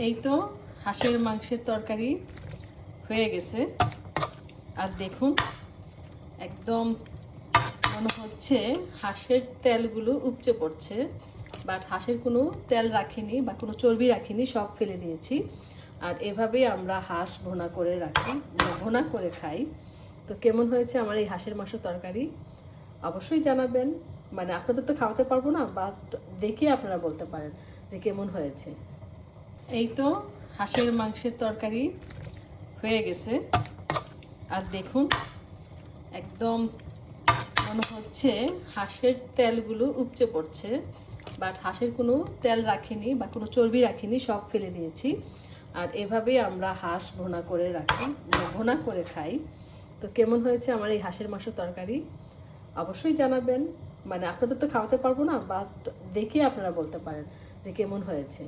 এই তো হাঁসের মাংসের তরকারি হয়ে গেছে। আর দেখুন, একদম মনে হচ্ছে হাঁসের তেলগুলো উপচে পড়ছে, বাট হাঁসের কোনো তেল রাখিনি বা কোনো চর্বি রাখিনি, সব ফেলে দিয়েছি। আর এভাবেই আমরা হাঁস ভুনা করে রাখি, ভুনা করে খাই। তো কেমন হয়েছে আমার এই হাঁসের মাংসের তরকারি অবশ্যই জানাবেন। মানে আপনাদের তো খাওয়াতে পারবো না, বা দেখে আপনারা বলতে পারেন যে কেমন হয়েছে। এই তো হাঁসের মাংসের তরকারি হয়ে গেছে। আর দেখুন, একদম মনে হচ্ছে হাঁসের তেলগুলো উপচে পড়ছে, বাট হাঁসের কোনো তেল রাখিনি বা কোনো চর্বি রাখিনি, সব ফেলে দিয়েছি। আর এভাবেই আমরা হাঁস ভুনা করে রাখি, ভুনা করে খাই। তো কেমন হয়েছে আমার এই হাঁসের মাংসের তরকারি অবশ্যই জানাবেন। মানে আপনাদের তো খাওয়াতে পারবো না, বা দেখে আপনারা বলতে পারেন যে কেমন হয়েছে।